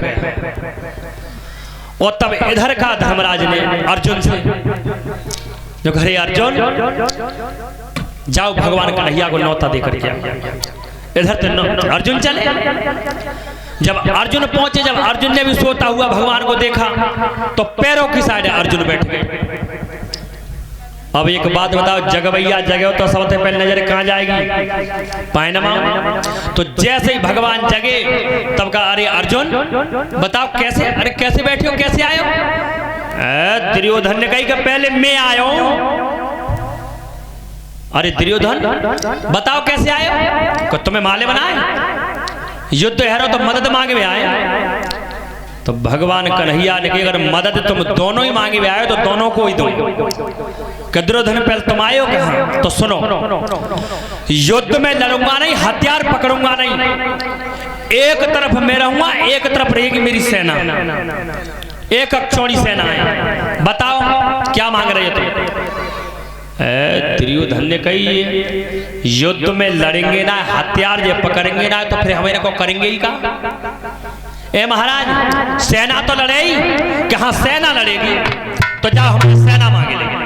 गए। और तब इधर का धर्मराज ने अर्जुन से जो घरे अर्जुन जाओ भगवान कन्हैया को न्योता देकर के इधर तो अर्जुन चले। जब अर्जुन पहुंचे, जब अर्जुन ने भी सोता हुआ भगवान को देखा तो पैरों की साइड अर्जुन बैठ गए। अब एक बात बताओ, जगवैया जगे तो सबसे पहले नजर कहाँ जाएगी? पैनमा। तो जैसे ही भगवान जगे तब कहा अरे अर्जुन बताओ कैसे, अरे कैसे बैठे हो, कैसे आए हो? दुर्योधन ने कही कि पहले मैं आया हूं। अरे दुर्योधन बताओ कैसे आए हो? तुम्हें माले बनाए, युद्ध है तो मदद मांगे में आए। तो भगवान कन्हैया ने कहा अगर मदद तुम दोनों ही मांगे में आए तो दोनों को ही दो। दुर्योधन पहले तुम आए हो कहा? तो सुनो, युद्ध में लड़ूंगा नहीं, हथियार पकड़ूंगा नहीं। एक तरफ मैं रहूंगा, एक तरफ रहेगी मेरी सेना, एक अक्षौणी सेना है। बताओ क्या मांग रहे तुम? दुर्योधन ने कही युद्ध में लड़ेंगे ना, हथियार जो पकड़ेंगे ना तो फिर हमें को करेंगे ही का? ए महाराज सेना तो लड़े ही, कहां सेना लड़ेगी? तो जाओ हमारी सेना मांगे लेंगे।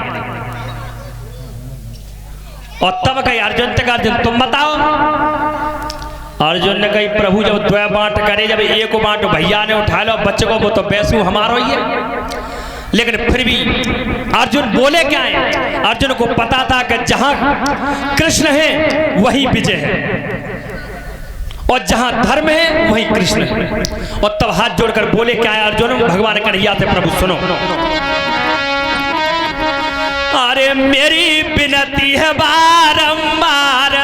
और तब कही अर्जुन तक, अर्जुन तुम बताओ। अर्जुन ने कही प्रभु जब द्वै बांट करे, जब एक बांट भैया ने उठा लो बच्चे को, वो तो बैसू हमारा ही है। लेकिन फिर भी अर्जुन बोले क्या है? अर्जुन को पता था कि जहां कृष्ण है वही विजय है और जहां धर्म है वही कृष्ण है। और तब हाथ जोड़कर बोले क्या है अर्जुन भगवान कन्हैया से? प्रभु सुनो, अरे मेरी विनती है बारंबार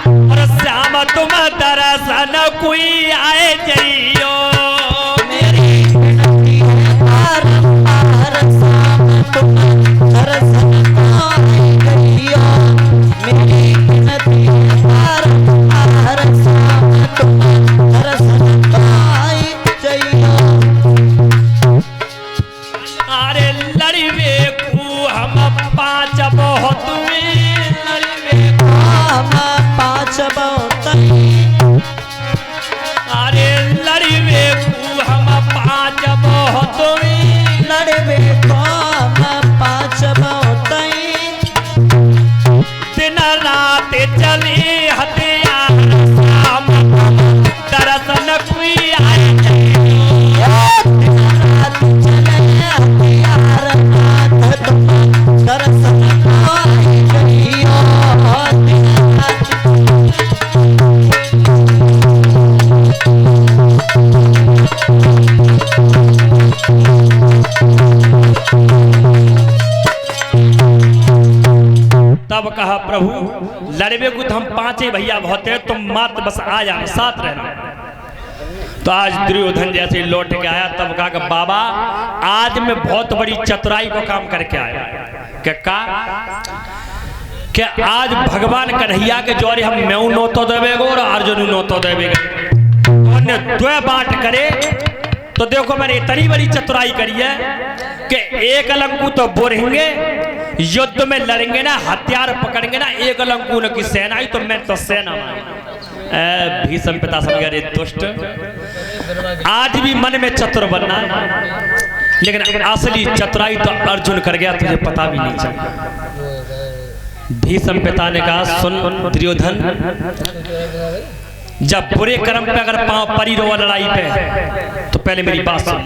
और श्याम तुम दर्शन कोई आए जइयो। तब कहा प्रभु लड़बे को तो हम पांचे भैया बहुत है, तुम मात्र बस आ जाना, साथ रहना। तो आज दुर्योधन जैसे लौट के आया तब कहा कि बाबा आज मैं बहुत बड़ी चतुराई को काम करके आया। क्या आज भगवान कन्हैया के जोरे हम मैं नोतो देवेगो और अर्जुन नोतो देवेगा। द्वै बांट करे तो देखो मैंने इतनी बड़ी चतुराई करी है कि एक लंकू तो बोरेंगे, युद्ध में लड़ेंगे ना, हथियार पकड़ेंगे ना, एक लंकू की सेना ही तो मैं तो सेना। भीष्म पिता समझ गए दुष्ट, आज भी मन में चतुर बनना है, लेकिन असली चतुराई तो अर्जुन कर गया, तुझे पता भी नहीं चला। भीष्म पिता ने कहा सुन दुर्योधन, जब बुरे कर्म पे अगर पांव परी रो लड़ाई पे तो पहले मेरी बात सुन।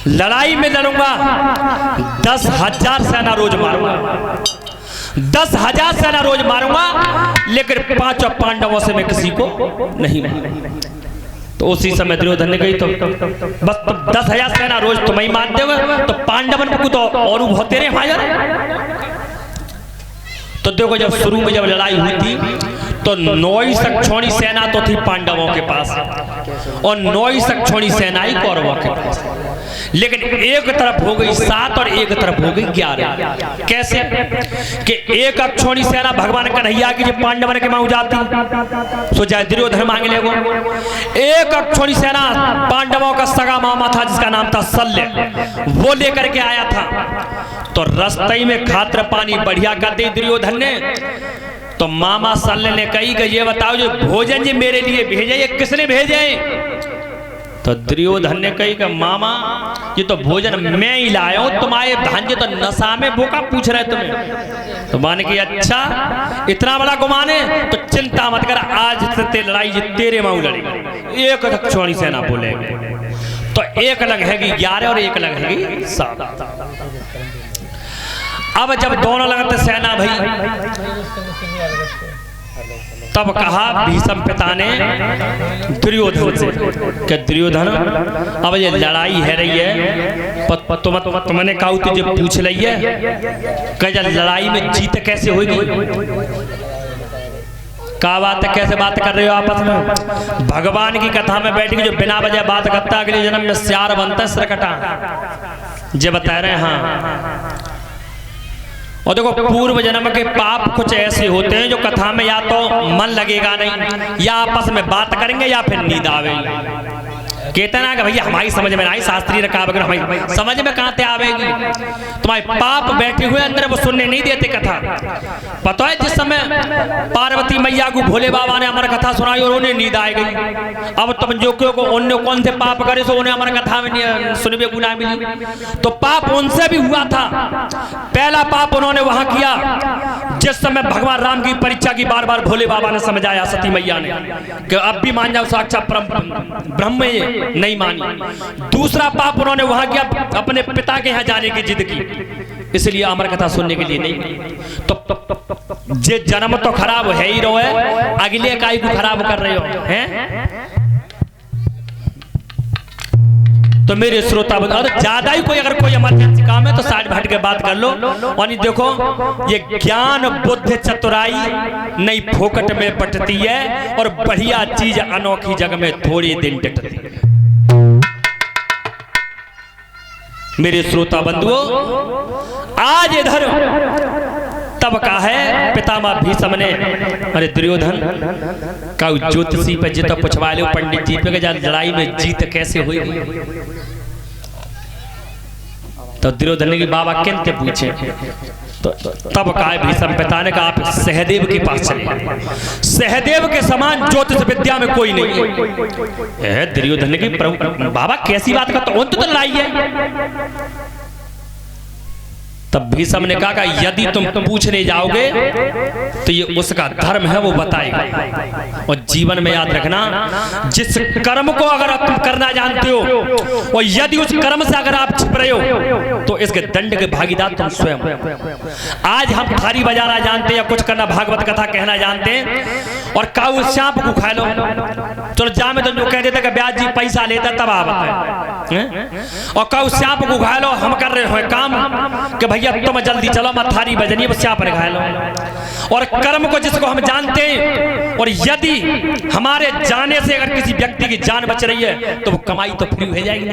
लड़ाई में लड़ूंगा 10,000 सेना रोज मारूंगा, 10,000 सेना रोज मारूंगा, लेकिन 5 पांडवों से मैं किसी को नहीं मारूंगा। तो उसी समय दुर्योधन ने कही तो बस 10,000 सेना रोज तुम ही मानते हो, तो पांडवन को तो और होते रहे हाजिर। तो देखो जब शुरू में जब लड़ाई हुई थी तो 9 सक्षौणी सेना तो थी पांडवों के पास और 9 सक्षौणी सेना ही कौरवों के पास, लेकिन एक तरफ हो गई 7 और एक तरफ हो गई 11। कैसे कि एक अक्षौणी सेना भगवान कन्हैया की जब पांडवन के मां जाती सो जाए दुर्योधन मांगे ले वो। एक अक्षौणी सेना पांडवों का सगा मामा था जिसका नाम था शल्य, वो लेकर के आया था। तो रास्ते में खातिर पानी बढ़िया कर दी दुर्योधन ने। तो मामा शल्य ने कही कि ये बताओ जो भोजन जी मेरे लिए भेजे ये किसने भेजे? तो दुर्योधन ने कही कि मामा ये तो भोजन मैं ही लाया हूं, तुम्हारे भांजे तो नशा में भूखा पूछ रहे तुम्हें। तो मान की अच्छा इतना बड़ा गुमान है तो चिंता मत कर, आज से लड़ाई जी तेरे माऊ लड़ेगी। एक दक्षिणी सेना बोलेंगे तो एक लगेगी 11 और एक लगेगी 7। अब जब दोनों लगते सेना भाई, तब कहा भीष्म पिता ने दुर्योधन से कि दुर्योधन अब ये लड़ाई है रही है, तुमने कहा तुझे पूछ ली है कि लड़ाई में जीत कैसे होगी। क्या बात है, कैसे बात कर रहे हो आपस में? भगवान की कथा में बैठ के जो बिना वजह बात करता है अगले जन्म में सियार बनता है सरकटा, जे बता रहे हैं। हाँ, और देखो पूर्व जन्म के पाप कुछ ऐसे होते हैं जो कथा में या तो मन लगेगा नहीं, या आपस में बात करेंगे या फिर नींद आवेगी। कहते ना कि भैया हमारी समझ में नहीं, शास्त्रीय रखा वगैरह हमारी समझ में कहां से आवेगी। तुम्हारे पाप बैठे हुए अंदर वो सुनने नहीं देते कथा। पता है जिस समय पार्वती मैया को भोले बाबा ने अमर कथा सुनाई और उन्हें नींद आ गई। अब तुम जो को उन्होंने कौन से पाप करे सो उन्हें अमर कथा में सुनने गुना मिली। तो पाप उनसे भी हुआ था। पहला पाप उन्होंने वहां किया जिस समय भगवान राम की परीक्षा की बार बार भोले बाबा ने समझाया सती मैया ने कि अब भी मान जाओ साक्षात ब्रह्म ये नहीं मानी। दूसरा पाप उन्होंने वहां किया अपने पिता के यहाँ जाने की जिद की, इसलिए अमर कथा सुनने के लिए नहीं। तो जे जन्म तो खराब है ही रो है, अगले का को खराब कर रहे हो हैं। तो मेरे श्रोता ज्यादा ही कोई अगर कोई इमरजेंसी काम है तो साइड हट के बात कर लो। और देखो ये ज्ञान बुद्धि चतुराई नहीं फोकट में बटती है, और बढ़िया चीज अनोखी जग में थोड़ी दिन डटती है। मेरे श्रोता बंधुओं आज इधर तब का है पितामह भीष्म ने अरे दुर्योधन का ज्योतिषी पे जितना पूछवा लो पंडित जी पे लड़ाई में जीत कैसे हुई। तो दुर्योधन ने बाबा किन के पूछे। तो तब कहा भीष्म पिता ने कहा आप सहदेव के पास चले, सहदेव के समान ज्योतिष विद्या में कोई नहीं है। दुर्योधन ने कहा बाबा कैसी बात करते हो, तो लड़ाई है। तब भीष्म ने कहा यदि तुम पूछने जाओगे तो ये उसका धर्म है वो बताएगा। और जीवन में याद रखना जिस कर्म को अगर तुम करना जानते हो और यदि उस कर्म से अगर आप छिप रहे हो तो इसके दंड के भागीदार तुम स्वयं। आज हम थारी बजाना जानते हैं या कुछ करना भागवत कथा कहना जानते हैं और काऊ सांप को खा लो, चलो जा में तो जो कह देता कि ब्याज जी पैसा लेता तब आप और काऊ सांप को खा लो। हम कर रहे हो काम कि भैया तुम जल्दी चलो मत थारी बजनी बच्चा पर घायल हो। और कर्म को जिसको हम जानते हैं और यदि हमारे जाने से अगर किसी व्यक्ति की जान बच रही है तो वो कमाई तो फ्री हो जाएगी।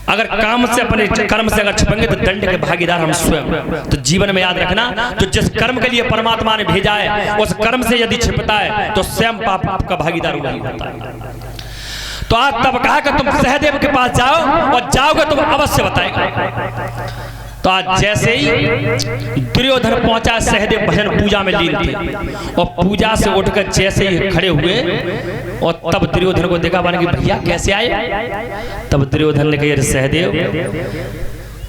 अगर काम से अपने कर्म से अगर छिपेंगे तो दंड के भागीदार हम स्वयं। तो जीवन में याद रखना तो जिस कर्म के लिए परमात्मा ने भेजा है उस कर्म से यदि छिपता है तो स्वयं पाप का भागीदार वही होता है। तो आज तब कहा कि तुम सहदेव के पास जाओ और जाओगे तो अवश्य बताएगा। तो आज जैसे ही दुर्योधन पहुंचा सहदेव भजन पूजा में लीन थे और पूजा से उठकर जैसे ही खड़े हुए और तब दुर्योधन को देखा बना कि भैया कैसे आए। तब दुर्योधन ने कहा सहदेव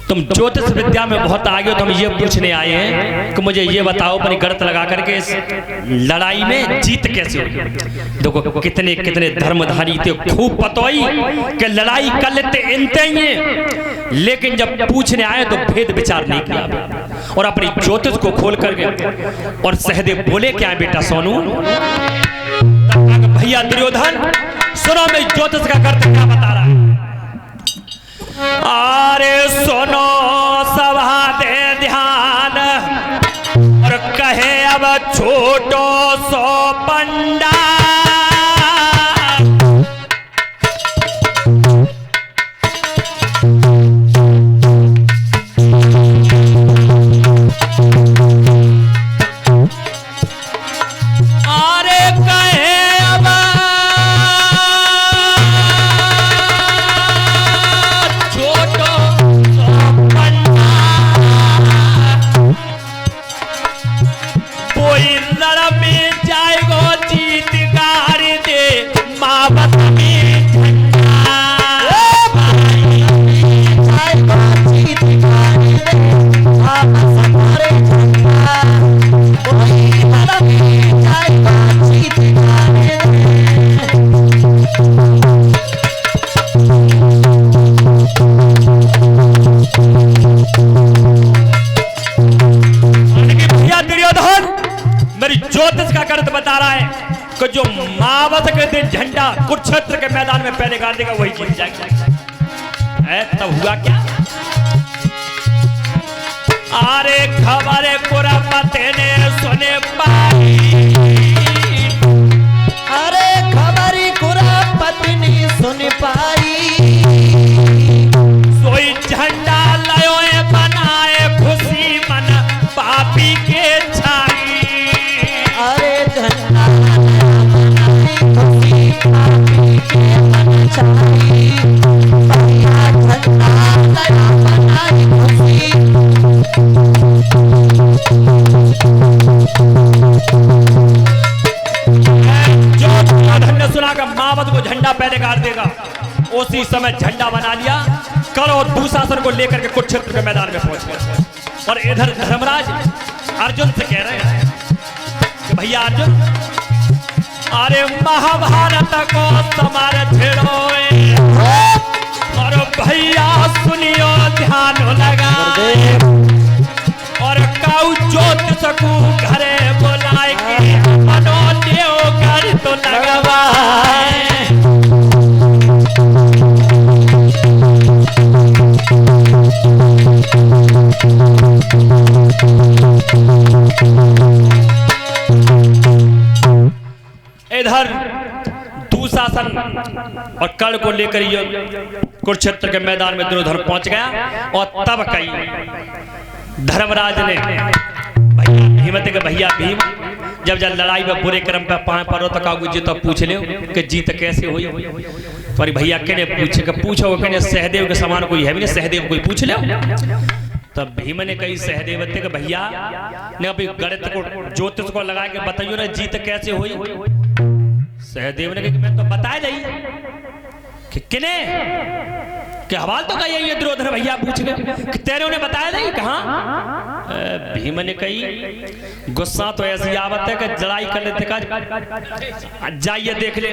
तुम ज्योतिष विद्या में बहुत आगे हो, तो हम ये पूछने आए हैं कि मुझे ये बताओ अपनी गणत लगा करके इस लड़ाई में जीत कैसे होगी। देखो कितने कितने धर्मधारी थे, खूब पतोई कि लड़ाई कर लेते इनते ही, लेकिन जब पूछने आए तो भेद विचार नहीं किया और अपनी ज्योतिष को खोल करके। और सहदेव बोले क्या बेटा सोनू, भैया दुर्योधन सुनो मैं ज्योतिष का कर्त क्या बता रहा है। अरे सुनो सभा दे ध्यान और कहे अब छोटो सो पंडा। भैया कुरुक्षेत्र के मैदान में पहले गाड़ देगा वही जीत जाएगा। तब हुआ क्या? अरे खबर कुरापति ने सुने पाई, अरे खबर कुरापति ने सुन पाई, सोई झंडा लयो बनाए खुशी मन पापी के छाई। अरे झंडा बनाए खुशी पापी के मन छाई, भैया झंडा लया बनाए खुशी। जो धन ने सुना कि मावत को झंडा पहले गाड़ देगा, उसी समय झंडा बना लिया, करो दुशासन को लेकर के कुरुक्षेत्र के मैदान में पहुंच गए। और इधर धर्मराज अर्जुन से कह रहे हैं कि भैया अर्जुन, अरे महाभारत को समार छेड़ो और भैया सुनियो ध्यान लगाए, और काऊ ज्योतिष को घरे बुलाए के मनो देव घर तो लगवाए। इधर दुशासन और कर्ण को लेकर ये कुरुक्षेत्र के मैदान में दुर्योधन पहुंच गया। और तब कई धर्मराज ने भैया हिम्मत के भैया भीम जब लड़ाई में बुरे कर्म पे पाए पड़ो तो कागू जी तो पूछ ले कि जीत कैसे हुई। तो भैया कहने पूछो कहने सहदेव के समान कोई है भी नहीं, सहदेव कोई पूछ ले। तब भीम ने कही सहदेव के भैया ने अभी गणित को ज्योतिष को लगा के बताइयो ना जीत कैसे हुई। सहदेव ने कहा मैं तो बताया नहीं कि किने कि हवाल तो कही ये दुर्योधन भैया पूछ गए कि तेरे उन्हें बताया नहीं कहा। भीम ने कही गुस्सा तो ऐसी आवत है कि लड़ाई कर लेते का जाइए देख ले,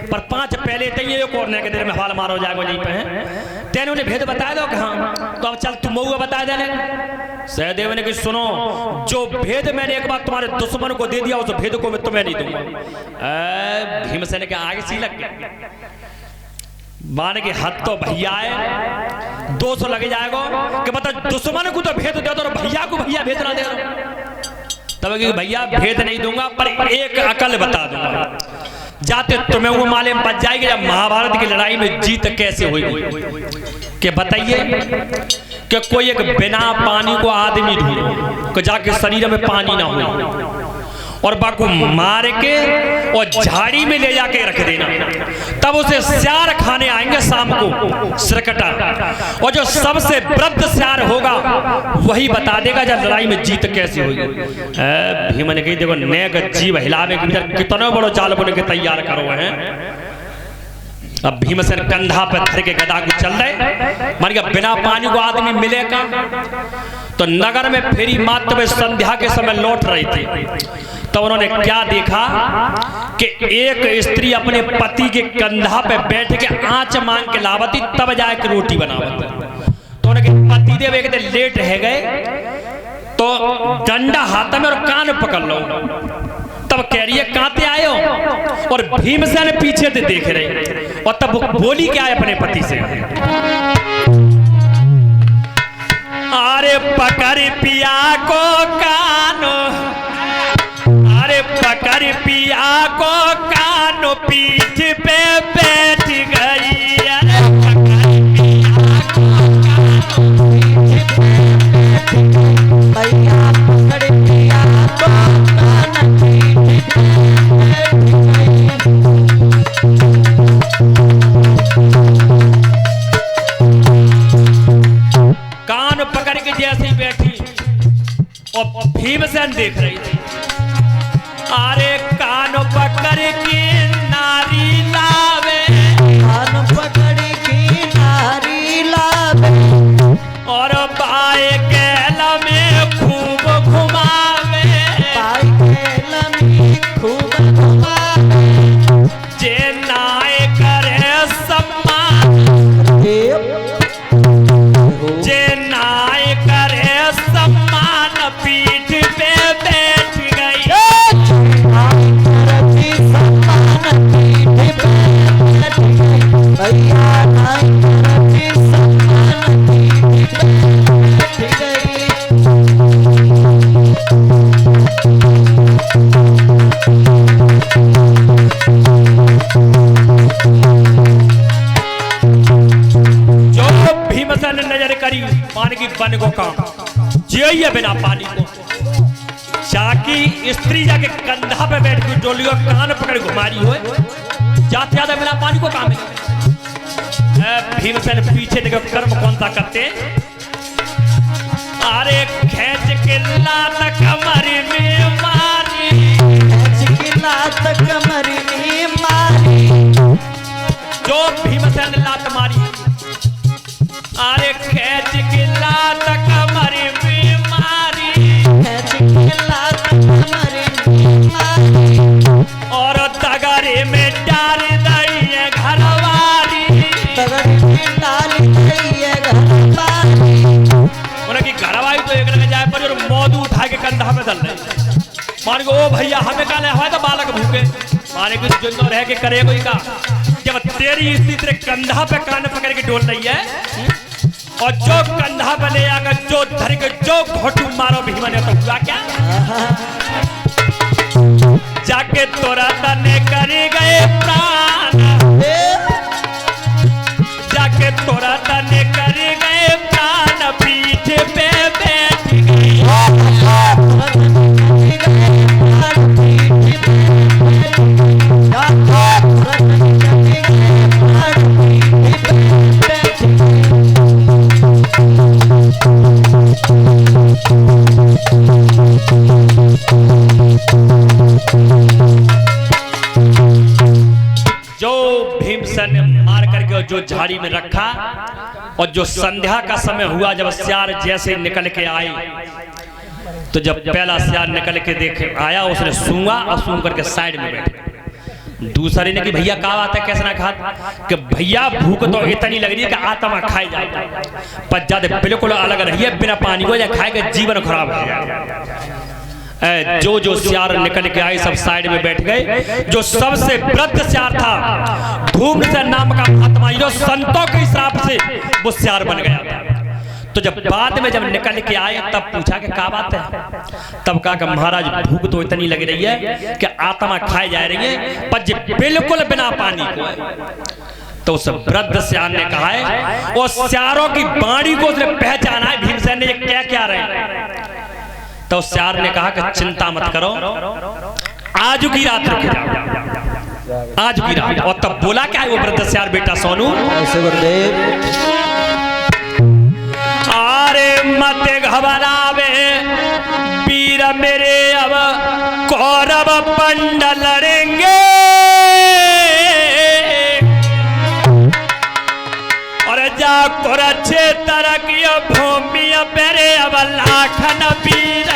पर 5 पहले थे ये कोरने के देर में हवाल मारो जाएगा नहीं पे तेरे उन्हें भेद बताया दो कहा। तो अब चल तुम मऊआ बता देने। सहदेव ने कही सुनो, जो भेद मैंने एक बार तुम्हारे दुश्मन को दे दिया उस भेद को मैं तुम्हें नहीं दूंगा। भीमसेन के आगे सी लग गया माने कि हद तो भैया है 200 लगे जाएगा कि मतलब दुश्मन को तो भेद दे दो और भैया को भैया भेद ना दे दो। तब भैया भेद नहीं दूंगा पर एक अकल बता दूंगा, जाते तुम्हें वो माले में बच जाएगी जब महाभारत की लड़ाई में जीत कैसे हुई। कि बताइए कि कोई एक बिना पानी को आदमी ढूंढो कि जाके शरीर में पानी ना हो और बाको मार के और झाड़ी में ले जाके रख देना, तब उसे स्यार खाने आएंगे शाम को सिरकटा, और जो सबसे वृद्ध स्यार होगा वही बता देगा जब लड़ाई में जीत कैसे हुई। भीम ने कही देखो नेक जीव हिलावे के भीतर कितना बड़ो जाल बने के तैयार करो हैं। अब भीमसेन कंधा पे धर के गदा को चल रहे, मान के बिना पानी को आदमी मिलेगा। तो नगर में फेरी मात्र में संध्या के समय लौट रही थी, तो उन्होंने क्या देखा कि एक स्त्री अपने पति के कंधा पे बैठ के आंच मांग के लावती, तब जाके रोटी बनावत। तो उन्होंने पति देव एक दिन लेट रह गए तो डंडा हाथ में और कान पकड़ लो। तब कह रही है कहां ते आए हो, और भीमसेन पीछे से देख रहे। और तब बोली क्या है अपने पति से, अरे पकड़ पिया को कानो, अरे पकड़ पिया को कानो पीठ पे बैठ गई। अरे पकड़ पिया को कानो पीठ कान पकड़ के जैसे ही बैठी और भीमसेन देख रही थी। अरे कान पकड़ के नारी लावे, कान पकड़ के नारी लावे, और बाए कैला में खूब घुमावे, बाई कैला में खूब घुमावे, जे नाय करे सम्मान, जे नाय करे सम्मान पीठ पे बैठ मान की बन को काम जिये बिना पानी को। जाकी स्त्री जाके कंधा पे बैठ के डोली और कान पकड़ घुमारी हो जाते ज्यादा बिना पानी को काम है। भीमसेन पीछे देखो कर्म कौन सा करते, अरे खेच के लात कमर में मारी, खेच के लात कमर में मारी, जो भीमसेन लात मारी, अरे खेच के लात कमर में मारी, खेच के लात कमर में मारी, और तगरे में डाल दई घरवारी, तगरे में डाल दई घरवारी। उनकी घरवारी तो एक लगे जाए पर मौदू उठा के कंधा पे दल रहे मान को, ओ भैया हमें काले हवा तो बालक भूखे माने कि जो रह के करे कोई का, जब तेरी स्त्री तेरे कंधा पे कान पकड़ के डोल रही है और जो कंधा पे ले आकर जो धर के जो घोटू मारो भीमा ने तो हुआ क्या, जाके तोरा तने करी गए प्राण, जाके तोरा तने करी गए प्राण, पीठ पे बैठ गई, जो भीमसेन ने मार करके जो झाड़ी में रखा और जो संध्या का समय हुआ जब सियार जैसे निकल के आए, तो जब पहला सियार निकल के देख आया उसने सूंगा और सूंघ करके साइड में बैठे। दूसरे ने कि भैया क्या बात है कैसे ना खा, कि भैया भूख तो इतनी लग रही है कि आत्मा खाई जाए, पर ज्यादा बिल्कुल अलग रही है, बिना पानी को या खाएगा जीवन खराब हो जाएगा। जो जो सियार निकल के आए सब साइड में बैठ गए। जो सबसे वृद्ध सियार था धूम्रसेन नाम का महात्मा, जो संतों के हिसाब से वो सियार बन गया था। तो जब बाद में जब निकल के आए तब पूछा कि क्या बात है, तब कहा कि महाराज भूख तो इतनी लग रही है कि आत्मा खाई जा रही है, पर बिल्कुल बिना पानी को है। तो उस वृद्ध सियार ने कहा है, वो सियारों की बाणी को उसने पहचाना है भीमसेन ने ये क्या क्या रहे। तो सियार ने कहा कि चिंता मत करो, आज की रात रुक जाओ, आज की रात। और तब बोला क्या है वो वृद्ध सियार बेटा सोनू, अरे मत घबरावे वीर मेरे, अब कौरव पंड लड़ेंगे, और जा कुरुक्षेत्र की भूमि पेरे अब लाखन वीर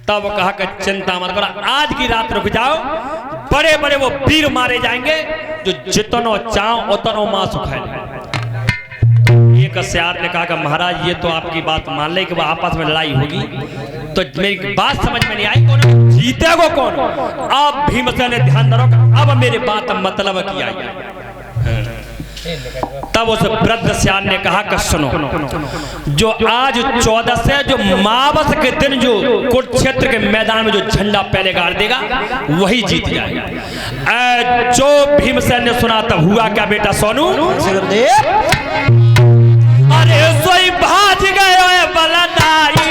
तब कहा कि चिंता मत करो, आज की रात रुक जाओ, बड़े बड़े वो वीर मारे जाएंगे जो जितनो चाहो उतनो मांस खाए। एक सियार ने कहा कि महाराज ये तो आपकी बात मान ले कि वो आपस में लड़ाई होगी, तो मेरी बात समझ में नहीं आई, कौन जीतेगा कौन। अब भीमसेन ने ध्यान दो, अब मेरी बात मतलब की आई। तब उस वृद्ध सियार ने कहा कि सुनो, जो आज 14 से जो मावस के दिन जो कुरुक्षेत्र के मैदान में जो झंडा पहले गाड़ देगा वही जीत जाएगा। जो भीमसेन ने सुना तब हुआ क्या बेटा सोनू, अरे सोई भाज गए बलदाई,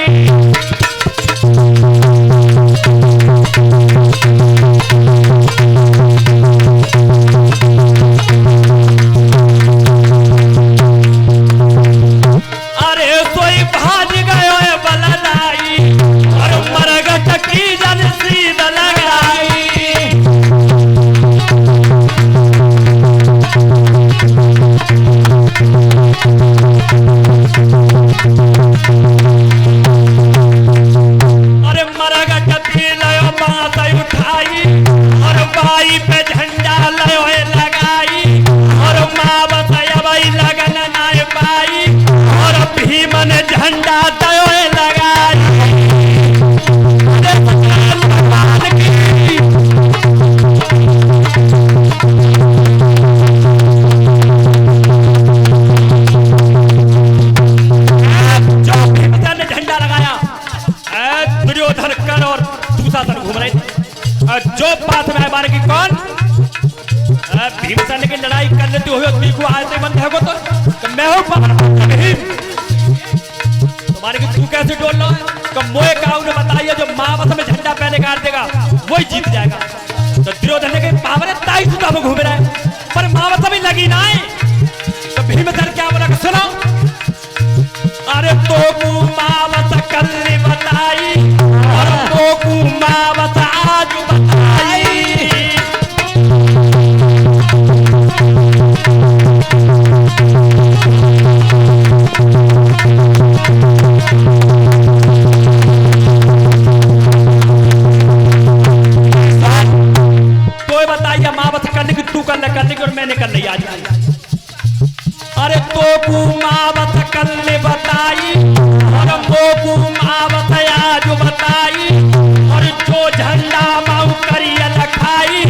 रहे हो तुम्हारे की तू कैसे डोल रहा है? तो मोए काऊ ने बताइए जो महावत में झंडा पहने का देगा वही जीत जाएगा। तो दुर्योधन ने कहा पावर है ताई तू तो घूम रहा है पर महावत में लगी ना है। तो भीमधर क्या बोला कि सुनो अरे तो महावत कल बताई और तो महावत आज बताई। तो बताइए महावत करने की तू करने की और मैंने कर ली आज। अरे तो महावत कल बताई और तो महावत आज बताई और जो झंडा माऊ करिया लखाई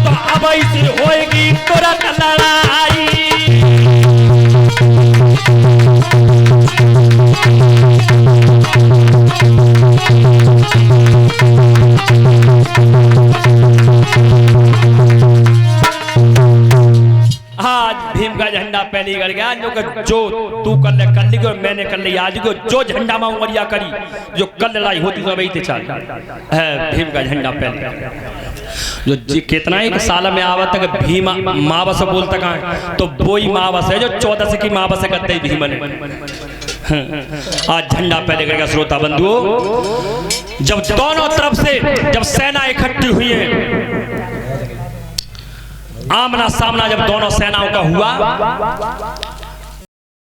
तो अब ऐसी होएगी तुरंत लड़ाई। आज भीम का झंडा पहली कर गया जो तू कर ली और मैंने कर ली आज को जो झंडा में उमरिया करी जो कल लड़ाई होती तो वही चल है भीम का झंडा पहले जो कितना एक साल में आवत तक भीम मावस बोलता कहा तो वही मावस है जो 14 की मावस करते ही भीम ने। आज झंडा पहले करेगा श्रोता बंधुओं जब दोनों तरफ से जब सेना इकट्ठी हुई है आमना सामना जब दोनों सेनाओं का हुआ